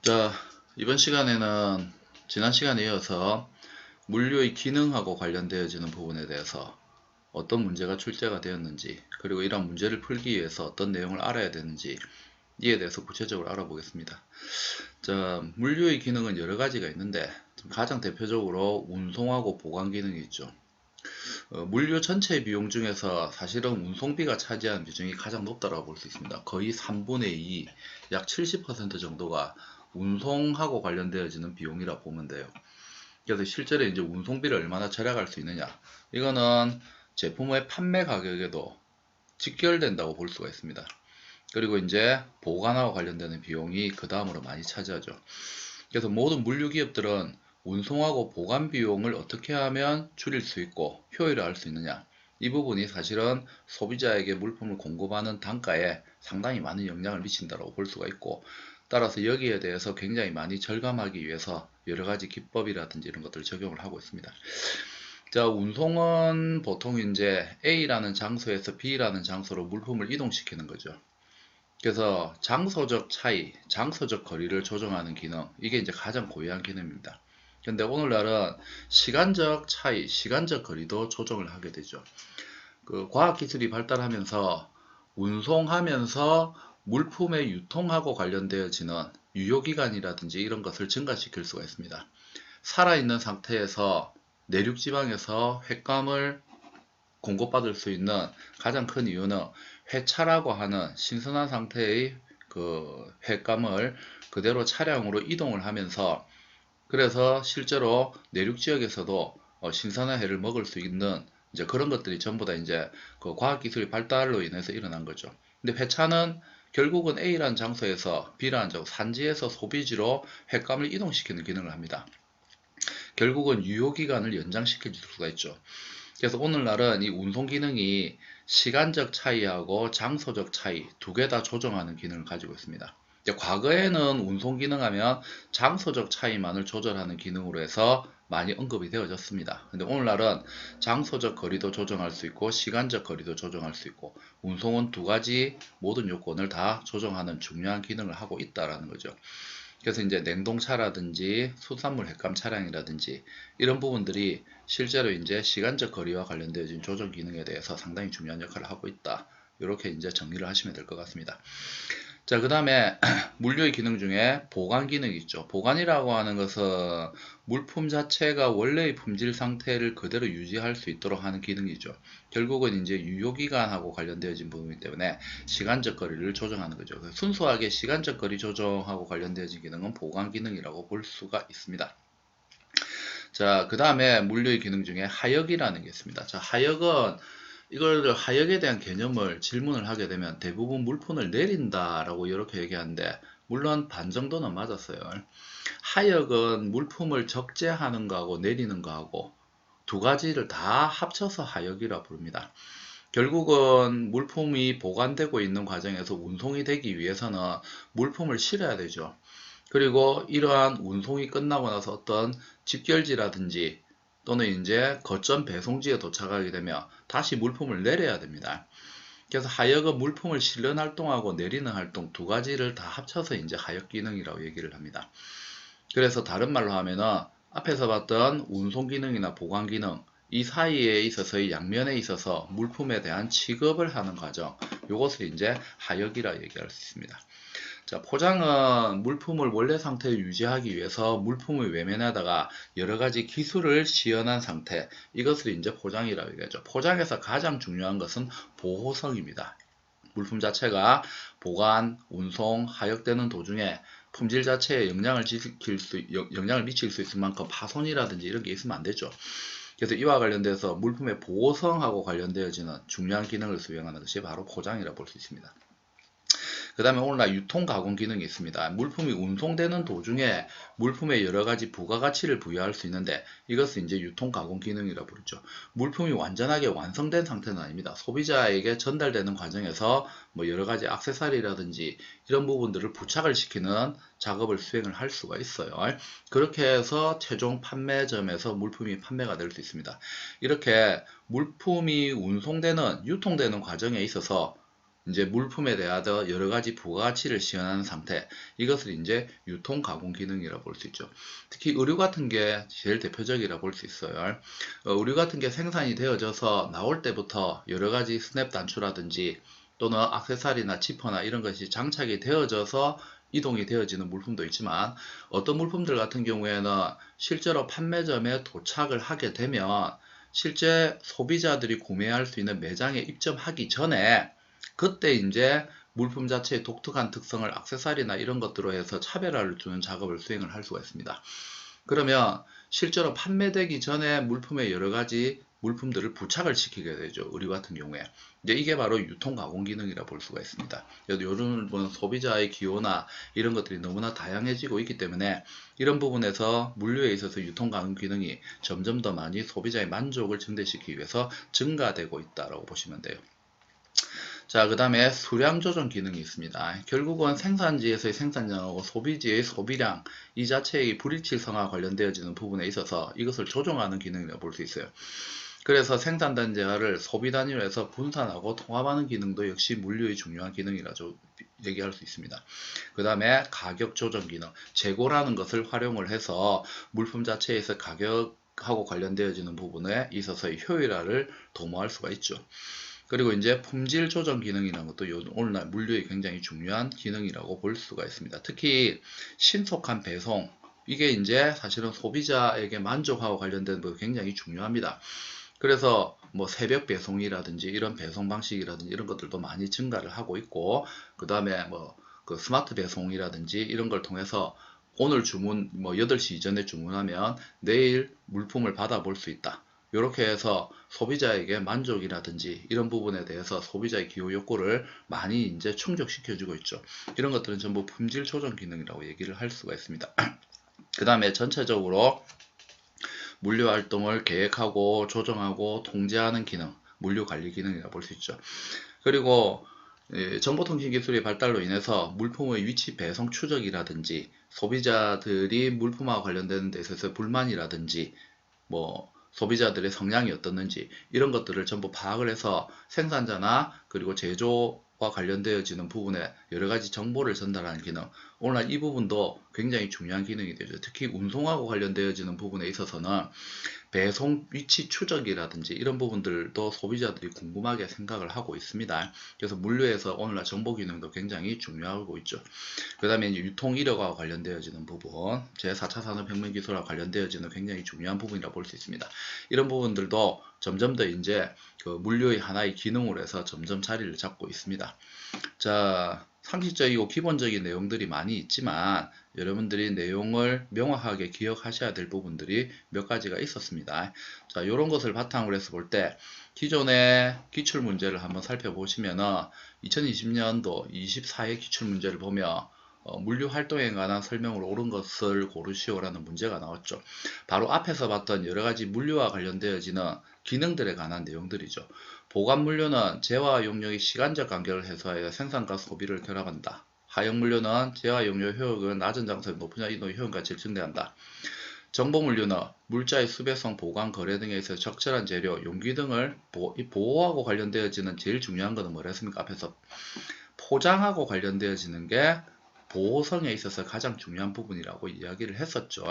자, 이번 시간에는 지난 시간에 이어서 물류의 기능하고 관련되어지는 부분에 대해서 어떤 문제가 출제가 되었는지, 그리고 이런 문제를 풀기 위해서 어떤 내용을 알아야 되는지 이에 대해서 구체적으로 알아보겠습니다. 자, 물류의 기능은 여러 가지가 있는데 가장 대표적으로 운송하고 보관 기능이 있죠. 물류 전체 비용 중에서 사실은 운송비가 차지하는 비중이 가장 높다고 볼 수 있습니다. 거의 3분의 2, 약 70% 정도가 운송하고 관련되어지는 비용이라 보면 돼요. 그래서 실제로 이제 운송비를 얼마나 절약할 수 있느냐, 이거는 제품의 판매 가격에도 직결된다고 볼 수가 있습니다. 그리고 이제 보관하고 관련되는 비용이 그 다음으로 많이 차지하죠. 그래서 모든 물류 기업들은 운송하고 보관 비용을 어떻게 하면 줄일 수 있고 효율화할 수 있느냐, 이 부분이 사실은 소비자에게 물품을 공급하는 단가에 상당히 많은 영향을 미친다고 볼 수가 있고, 따라서 여기에 대해서 굉장히 많이 절감하기 위해서 여러가지 기법이라든지 이런 것들을 적용을 하고 있습니다. 자, 운송은 보통 이제 A라는 장소에서 B라는 장소로 물품을 이동시키는 거죠. 그래서 장소적 차이, 장소적 거리를 조정하는 기능, 이게 이제 가장 고유한 기능입니다. 근데 오늘날은 시간적 차이, 시간적 거리도 조정을 하게 되죠. 그 과학기술이 발달하면서 운송하면서 물품의 유통하고 관련되어지는 유효기간이라든지 이런 것을 증가시킬 수가 있습니다. 살아있는 상태에서 내륙지방에서 횟감을 공급받을 수 있는 가장 큰 이유는 회차라고 하는 신선한 상태의 그 횟감을 그대로 차량으로 이동을 하면서, 그래서 실제로 내륙 지역에서도 신선한 회를 먹을 수 있는 이제 그런 것들이 전부 다 이제 그 과학기술의 발달로 인해서 일어난 거죠. 근데 회차는 결국은 A라는 장소에서 B라는 장소, 산지에서 소비지로 횟감을 이동시키는 기능을 합니다. 결국은 유효기간을 연장시킬 수가 있죠. 그래서 오늘날은 이 운송 기능이 시간적 차이하고 장소적 차이 두 개 다 조정하는 기능을 가지고 있습니다. 과거에는 운송 기능하면 장소적 차이만을 조절하는 기능으로 해서 많이 언급이 되어졌습니다. 근데 오늘날은 장소적 거리도 조정할 수 있고 시간적 거리도 조정할 수 있고, 운송은 두 가지 모든 요건을 다 조정하는 중요한 기능을 하고 있다라는 거죠. 그래서 이제 냉동차라든지 수산물 횟감 차량이라든지 이런 부분들이 실제로 이제 시간적 거리와 관련되어진 조정 기능에 대해서 상당히 중요한 역할을 하고 있다. 이렇게 이제 정리를 하시면 될 것 같습니다. 자, 그 다음에 물류의 기능 중에 보관 기능이 있죠. 보관이라고 하는 것은 물품 자체가 원래의 품질 상태를 그대로 유지할 수 있도록 하는 기능이죠. 결국은 이제 유효기간하고 관련되어진 부분이기 때문에 시간적 거리를 조정하는 거죠. 순수하게 시간적 거리 조정하고 관련되어진 기능은 보관 기능이라고 볼 수가 있습니다. 자, 그 다음에 물류의 기능 중에 하역이라는 게 있습니다. 자, 하역은 이걸 하역에 대한 개념을 질문을 하게 되면 대부분 물품을 내린다라고 이렇게 얘기하는데, 물론 반 정도는 맞았어요. 하역은 물품을 적재하는 거하고 내리는 거하고 두 가지를 다 합쳐서 하역이라 부릅니다. 결국은 물품이 보관되고 있는 과정에서 운송이 되기 위해서는 물품을 실어야 되죠. 그리고 이러한 운송이 끝나고 나서 어떤 집결지라든지 또는 이제 거점 배송지에 도착하게 되면 다시 물품을 내려야 됩니다. 그래서 하역은 물품을 실는 활동하고 내리는 활동 두 가지를 다 합쳐서 이제 하역 기능이라고 얘기를 합니다. 그래서 다른 말로 하면은 앞에서 봤던 운송 기능이나 보관 기능, 이 사이에 있어서의 양면에 있어서 물품에 대한 취급을 하는 과정, 이것을 이제 하역이라 얘기할 수 있습니다. 자, 포장은 물품을 원래 상태에 유지하기 위해서 물품을 외면하다가 여러가지 기술을 시연한 상태, 이것을 이제 포장이라고 얘기하죠. 포장에서 가장 중요한 것은 보호성입니다. 물품 자체가 보관, 운송, 하역되는 도중에 품질 자체에 영향을 미칠 수 있을 만큼 파손이라든지 이런 게 있으면 안 되죠. 그래서 이와 관련돼서 물품의 보호성하고 관련되어지는 중요한 기능을 수행하는 것이 바로 포장이라고 볼 수 있습니다. 그 다음에 오늘날 유통 가공 기능이 있습니다. 물품이 운송되는 도중에 물품에 여러가지 부가가치를 부여할 수 있는데 이것을 이제 유통 가공 기능이라고 부르죠. 물품이 완전하게 완성된 상태는 아닙니다. 소비자에게 전달되는 과정에서 뭐 여러가지 액세서리라든지 이런 부분들을 부착을 시키는 작업을 수행을 할 수가 있어요. 그렇게 해서 최종 판매점에서 물품이 판매가 될 수 있습니다. 이렇게 물품이 운송되는, 유통되는 과정에 있어서 이제 물품에 대하여 여러 가지 부가가치를 시현하는 상태, 이것을 이제 유통 가공 기능이라 볼 수 있죠. 특히 의류 같은 게 제일 대표적이라 볼 수 있어요. 의류 같은 게 생산이 되어져서 나올 때부터 여러 가지 스냅 단추라든지 또는 액세서리나 지퍼나 이런 것이 장착이 되어져서 이동이 되어지는 물품도 있지만, 어떤 물품들 같은 경우에는 실제로 판매점에 도착을 하게 되면 실제 소비자들이 구매할 수 있는 매장에 입점하기 전에 그때 이제 물품 자체의 독특한 특성을 액세서리나 이런 것들로 해서 차별화를 주는 작업을 수행을 할 수가 있습니다. 그러면 실제로 판매되기 전에 물품에 여러 가지 물품들을 부착을 시키게 되죠. 의류 같은 경우에. 이제 이게 바로 유통 가공 기능이라 볼 수가 있습니다. 요즘은 소비자의 기호나 이런 것들이 너무나 다양해지고 있기 때문에 이런 부분에서 물류에 있어서 유통 가공 기능이 점점 더 많이 소비자의 만족을 증대시키기 위해서 증가되고 있다고 보시면 돼요. 자, 그 다음에 수량 조정 기능이 있습니다. 결국은 생산지에서의 생산량하고 소비지의 소비량 이 자체의 불일치성과 관련되어지는 부분에 있어서 이것을 조정하는 기능이라고 볼 수 있어요. 그래서 생산된 재화를 소비 단위로해서 분산하고 통합하는 기능도 역시 물류의 중요한 기능이라 얘기할 수 있습니다. 그 다음에 가격 조정 기능, 재고라는 것을 활용을 해서 물품 자체에서 가격하고 관련되어지는 부분에 있어서의 효율화를 도모할 수가 있죠. 그리고 이제 품질 조정 기능이라는 것도 오늘날 물류의 굉장히 중요한 기능이라고 볼 수가 있습니다. 특히 신속한 배송, 이게 이제 사실은 소비자에게 만족하고 관련된 거 굉장히 중요합니다. 그래서 뭐 새벽 배송이라든지 이런 배송 방식이라든지 이런 것들도 많이 증가를 하고 있고, 그 다음에 뭐 그 스마트 배송이라든지 이런 걸 통해서 오늘 주문 뭐 8시 이전에 주문하면 내일 물품을 받아볼 수 있다. 이렇게 해서 소비자에게 만족이라든지 이런 부분에 대해서 소비자의 기호 욕구를 많이 이제 충족시켜주고 있죠. 이런 것들은 전부 품질 조정 기능이라고 얘기를 할 수가 있습니다. 그 다음에 전체적으로 물류 활동을 계획하고 조정하고 통제하는 기능, 물류 관리 기능이라고 볼 수 있죠. 그리고 정보통신 기술의 발달로 인해서 물품의 위치 배송 추적이라든지 소비자들이 물품과 관련되는 데 있어서 불만이라든지 뭐 소비자들의 성향이 어떻는지 이런 것들을 전부 파악을 해서 생산자나 그리고 제조와 관련되어지는 부분에 여러 가지 정보를 전달하는 기능, 오늘날 이 부분도 굉장히 중요한 기능이 되죠. 특히 운송하고 관련되어지는 부분에 있어서는 배송 위치 추적이라든지 이런 부분들도 소비자들이 궁금하게 생각을 하고 있습니다. 그래서 물류에서 오늘날 정보 기능도 굉장히 중요하고 있죠. 그 다음에 이제 유통 이력과 관련되어지는 부분, 제4차 산업혁명 기술과 관련되어지는 굉장히 중요한 부분이라 볼 수 있습니다. 이런 부분들도 점점 더 이제 그 물류의 하나의 기능으로 해서 점점 자리를 잡고 있습니다. 자, 상식적이고 기본적인 내용들이 많이 있지만 여러분들이 내용을 명확하게 기억하셔야 될 부분들이 몇 가지가 있었습니다. 자, 이런 것을 바탕으로 해서 볼 때 기존의 기출문제를 한번 살펴보시면은 2020년도 24회 기출문제를 보면 물류 활동에 관한 설명을 옳은 것을 고르시오라는 문제가 나왔죠. 바로 앞에서 봤던 여러 가지 물류와 관련되어지는 기능들에 관한 내용들이죠. 보관 물류는 재화 용역의 시간적 간격을 해소하여 생산과 소비를 결합한다. 하역 물류는 재화 용역 효율은 낮은 장소에 높은 이동 효율과 증대한다. 정보 물류는 물자의 수배성, 보관, 거래 등에 있어서 적절한 재료, 용기 등을 보호하고 관련되어지는 제일 중요한 것은 뭐랬습니까? 앞에서 포장하고 관련되어지는 게 보호성에 있어서 가장 중요한 부분이라고 이야기를 했었죠.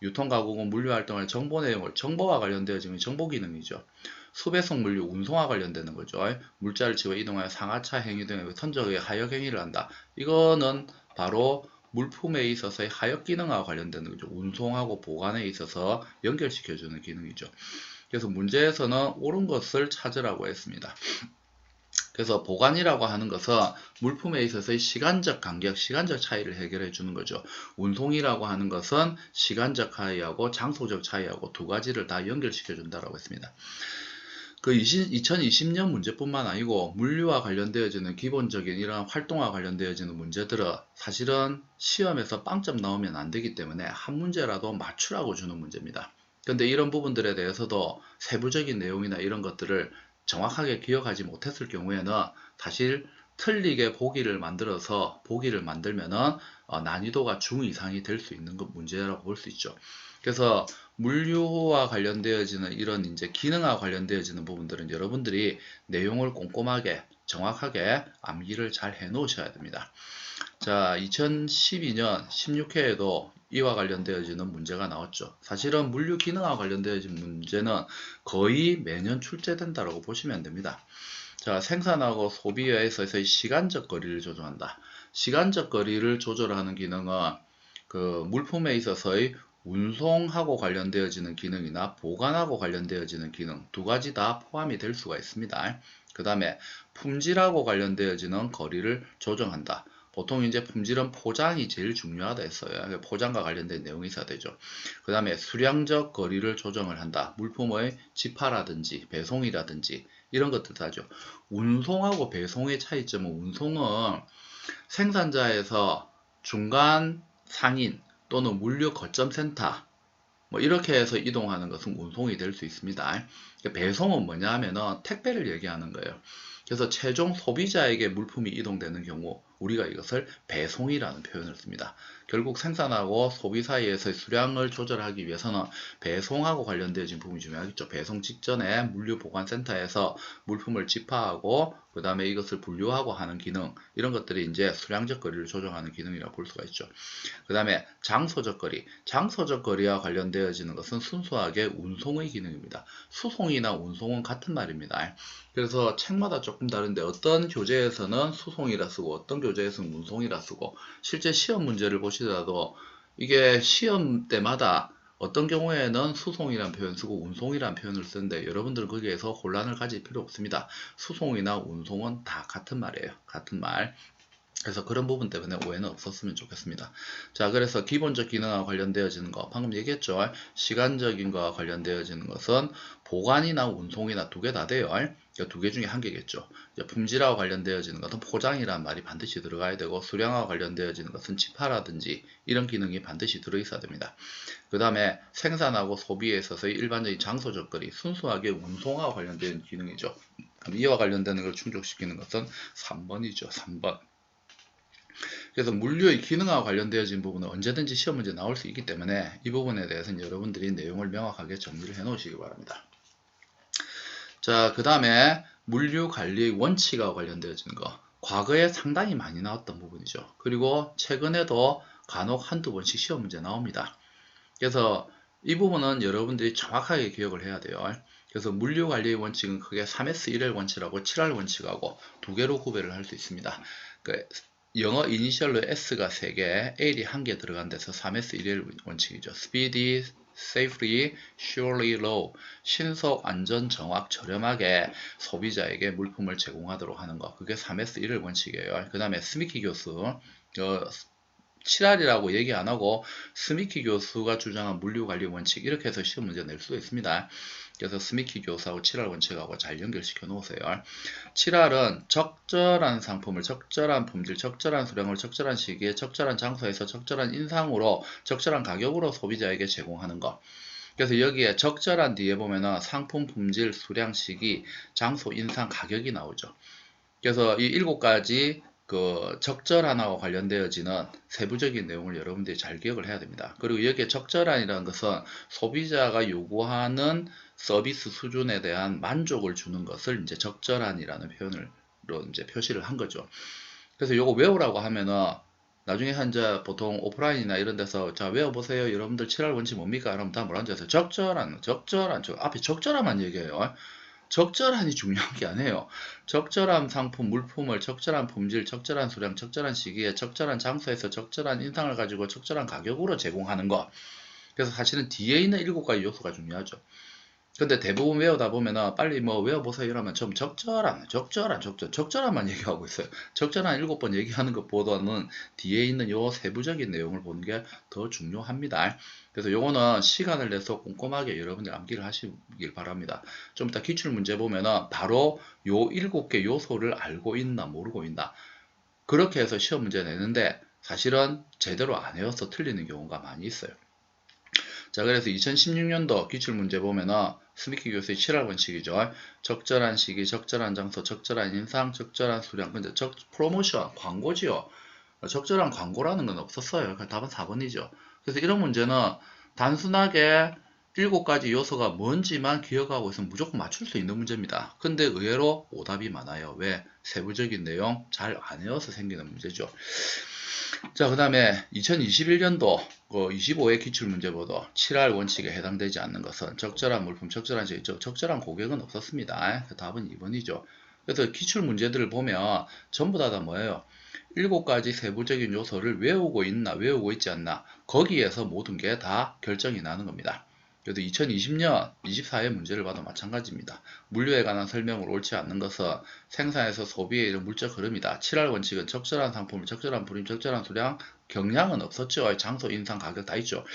유통가공은 물류활동의 정보 내용을 정보와 관련되어지는 정보 기능이죠. 수배성 물류, 운송과 관련되는 거죠. 물자를 지워 이동하여 상하차 행위 등의 선적의 하역 행위를 한다. 이거는 바로 물품에 있어서의 하역 기능과 관련되는 거죠. 운송하고 보관에 있어서 연결시켜주는 기능이죠. 그래서 문제에서는 옳은 것을 찾으라고 했습니다. 그래서 보관이라고 하는 것은 물품에 있어서의 시간적 간격, 시간적 차이를 해결해 주는 거죠. 운송이라고 하는 것은 시간적 차이하고 장소적 차이하고 두 가지를 다 연결시켜 준다고 했습니다. 그 2020년 문제뿐만 아니고 물류와 관련되어지는 기본적인 이런 활동과 관련되어지는 문제들은 사실은 시험에서 빵점 나오면 안 되기 때문에 한 문제라도 맞추라고 주는 문제입니다. 근데 이런 부분들에 대해서도 세부적인 내용이나 이런 것들을 정확하게 기억하지 못했을 경우에는 사실 틀리게 보기를 만들면은 난이도가 중 이상이 될 수 있는 문제라고 볼 수 있죠. 그래서 물류와 관련되어지는 이런 이제 기능과 관련되어지는 부분들은 여러분들이 내용을 꼼꼼하게 정확하게 암기를 잘 해 놓으셔야 됩니다. 자, 2012년 16회에도 이와 관련되어지는 문제가 나왔죠. 사실은 물류 기능과 관련되어진 문제는 거의 매년 출제된다고 보시면 됩니다. 자, 생산하고 소비에 있어서의 시간적 거리를 조정한다. 시간적 거리를 조절하는 기능은 그 물품에 있어서의 운송하고 관련되어지는 기능이나 보관하고 관련되어지는 기능 두 가지 다 포함이 될 수가 있습니다. 그 다음에 품질하고 관련되어지는 거리를 조정한다. 보통 이제 품질은 포장이 제일 중요하다 했어요. 포장과 관련된 내용이 있어야 되죠. 그 다음에 수량적 거리를 조정을 한다. 물품의 집하라든지 배송이라든지 이런 것들도 하죠. 운송하고 배송의 차이점은 운송은 생산자에서 중간 상인 또는 물류 거점 센터 뭐 이렇게 해서 이동하는 것은 운송이 될 수 있습니다. 배송은 뭐냐 하면은 택배를 얘기하는 거예요. 그래서 최종 소비자에게 물품이 이동되는 경우 우리가 이것을 배송이라는 표현을 씁니다. 결국 생산하고 소비 사이에서의 수량을 조절하기 위해서는 배송하고 관련되어진 부분이 중요하겠죠. 배송 직전에 물류보관센터에서 물품을 집하하고 그 다음에 이것을 분류하고 하는 기능 이런 것들이 이제 수량적 거리를 조정하는 기능이라고 볼 수가 있죠. 그 다음에 장소적 거리 장소적 거리와 관련되어지는 것은 순수하게 운송의 기능입니다. 수송이나 운송은 같은 말입니다. 그래서 책마다 조금 다른데 어떤 교재에서는 수송이라 쓰고 어떤 교재에서는 운송이라 쓰고 실제 시험 문제를 보시더라도 이게 시험 때마다 어떤 경우에는 수송이라는 표현 쓰고 운송이라는 표현을 쓰는데 여러분들은 거기에서 혼란을 가질 필요 없습니다. 수송이나 운송은 다 같은 말이에요. 같은 말. 그래서 그런 부분 때문에 오해는 없었으면 좋겠습니다. 자, 그래서 기본적 기능과 관련되어지는 거, 방금 얘기했죠. 시간적인 거와 관련되어지는 것은 보관이나 운송이나 두 개 다 돼요. 두 개 중에 한 개겠죠. 품질하고 관련되어지는 것은 포장이라는 말이 반드시 들어가야 되고 수량하고 관련되어지는 것은 집하라든지 이런 기능이 반드시 들어있어야 됩니다. 그 다음에 생산하고 소비에 있어서의 일반적인 장소적 거리, 순수하게 운송하고 관련된 기능이죠. 이와 관련되는 걸 충족시키는 것은 3번이죠. 3번. 그래서 물류의 기능과 관련되어진 부분은 언제든지 시험 문제 나올 수 있기 때문에 이 부분에 대해서는 여러분들이 내용을 명확하게 정리를 해 놓으시기 바랍니다. 자, 그 다음에 물류 관리 원칙과 관련되어지는 거. 과거에 상당히 많이 나왔던 부분이죠. 그리고 최근에도 간혹 한두 번씩 시험 문제 나옵니다. 그래서 이 부분은 여러분들이 정확하게 기억을 해야 돼요. 그래서 물류 관리 원칙은 크게 3S1L 원칙하고 7R 원칙하고 두 개로 구별을 할 수 있습니다. 영어 이니셜로 S가 3개, L이 1개 들어간 데서 3S1L 원칙이죠. Speedy, Safely, Surely, Low. 신속, 안전, 정확, 저렴하게 소비자에게 물품을 제공하도록 하는 것. 그게 3S1L 원칙이에요. 그 다음에 스미키 교수, 7R이라고 얘기 안 하고 스미키 교수가 주장한 물류관리 원칙 이렇게 해서 시험 문제 낼 수가 있습니다. 그래서 스미키 교수하고 7R 원칙하고 잘 연결시켜 놓으세요. 7R은 적절한 상품을 적절한 품질, 적절한 수량을 적절한 시기에 적절한 장소에서 적절한 인상으로 적절한 가격으로 소비자에게 제공하는 것. 그래서 여기에 적절한 뒤에 보면은 상품, 품질, 수량, 시기, 장소, 인상, 가격이 나오죠. 그래서 이 7가지 그 적절한하고 관련되어지는 세부적인 내용을 여러분들이 잘 기억을 해야 됩니다. 그리고 여기에 적절한이라는 것은 소비자가 요구하는 서비스 수준에 대한 만족을 주는 것을 이제 적절한이라는 표현으로 이제 표시를 한 거죠. 그래서 요거 외우라고 하면은 나중에 이제 보통 오프라인이나 이런 데서 자 외워보세요. 여러분들 7할 원칙 뭡니까? 그러면 다 뭐라는 줄 아세요? 적절한, 저 앞에 적절한만 얘기해요. 적절한이 중요한 게 아니에요. 적절한 상품, 물품을 적절한 품질, 적절한 수량, 적절한 시기에 적절한 장소에서 적절한 인상을 가지고 적절한 가격으로 제공하는 것. 그래서 사실은 뒤에 있는 7가지 요소가 중요하죠. 근데 대부분 외우다 보면은 빨리 뭐 외워보세요 이러면 좀 적절한만 얘기하고 있어요. 적절한 7번 얘기하는 것보다는 뒤에 있는 요 세부적인 내용을 보는 게 더 중요합니다. 그래서 요거는 시간을 내서 꼼꼼하게 여러분들 암기를 하시길 바랍니다. 좀 이따 기출문제 보면은 바로 요 7개 요소를 알고 있나 모르고 있나 그렇게 해서 시험 문제 내는데 사실은 제대로 안 외워서 틀리는 경우가 많이 있어요. 자, 그래서 2016년도 기출문제 보면은 스미키 교수의 7할 원칙이죠. 적절한 시기, 적절한 장소, 적절한 인상, 적절한 수량. 근데 프로모션, 광고지요. 적절한 광고라는 건 없었어요. 답은 4번이죠. 그래서 이런 문제는 단순하게 7가지 요소가 뭔지만 기억하고 있으면 무조건 맞출 수 있는 문제입니다. 근데 의외로 오답이 많아요. 왜? 세부적인 내용 잘 안 외워서 생기는 문제죠. 자, 그 다음에 2021년도 25회 기출문제보다 7할 원칙에 해당되지 않는 것은 적절한 물품, 적절한 제조, 적절한 고객은 없었습니다. 그 답은 2번이죠. 그래서 기출문제들을 보면 전부 다 뭐예요? 7가지 세부적인 요소를 외우고 있나, 외우고 있지 않나, 거기에서 모든 게 다 결정이 나는 겁니다. 그래서 2020년 24회 문제를 봐도 마찬가지입니다. 물류에 관한 설명을 옳지 않는 것은 생산에서 소비에 이른 물적 흐름이다. 7할 원칙은 적절한 상품을 적절한 불임, 적절한 수량, 경량은 없었죠. 장소, 인상, 가격 다 있죠.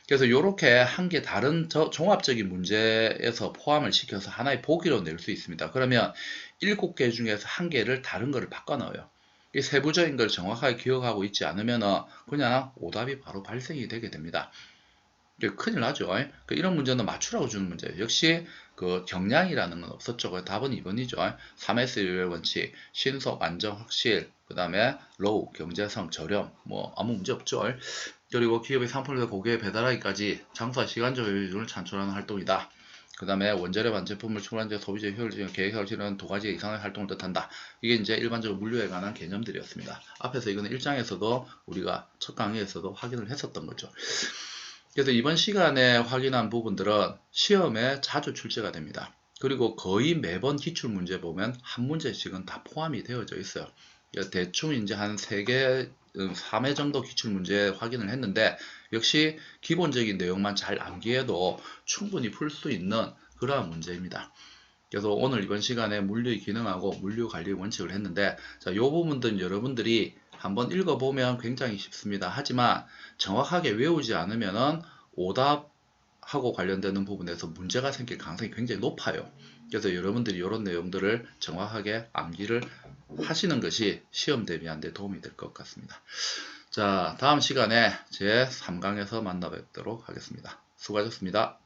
그래서 이렇게 한 개 다른 종합적인 문제에서 포함을 시켜서 하나의 보기로 낼 수 있습니다. 그러면 7개 중에서 한 개를 다른 거를 바꿔 넣어요. 이 세부적인 걸 정확하게 기억하고 있지 않으면 그냥 오답이 바로 발생이 되게 됩니다. 큰일 나죠. 이런 문제는 맞추라고 주는 문제예요. 역시 그 경량이라는 건 없었죠. 답은 2번이죠. 3S 유열 원칙, 신속, 안정, 확실, 그 다음에 로우, 경제성, 저렴, 뭐 아무 문제 없죠. 그리고 기업의 상품을 고객에 배달하기까지 장소와 시간적 여유를 창출하는 활동이다. 그 다음에 원재료 반 제품을 추가한 소비자 효율적인 계획을 실현하는 2가지 이상의 활동을 뜻한다. 이게 이제 일반적으로 물류에 관한 개념들이었습니다. 앞에서 이거는 1장에서도 우리가 첫 강의에서도 확인을 했었던 거죠. 그래서 이번 시간에 확인한 부분들은 시험에 자주 출제가 됩니다. 그리고 거의 매번 기출문제 보면 한 문제씩은 다 포함이 되어져 있어요. 대충 이제 한 3개, 3회 정도 기출문제 확인을 했는데 역시 기본적인 내용만 잘 암기해도 충분히 풀 수 있는 그러한 문제입니다. 그래서 오늘 이번 시간에 물류의 기능하고 물류관리 원칙을 했는데 자, 이 부분들은 여러분들이 한번 읽어보면 굉장히 쉽습니다. 하지만 정확하게 외우지 않으면은 오답하고 관련되는 부분에서 문제가 생길 가능성이 굉장히 높아요. 그래서 여러분들이 이런 내용들을 정확하게 암기를 하시는 것이 시험 대비하는 데 도움이 될 것 같습니다. 자, 다음 시간에 제 3강에서 만나 뵙도록 하겠습니다. 수고하셨습니다.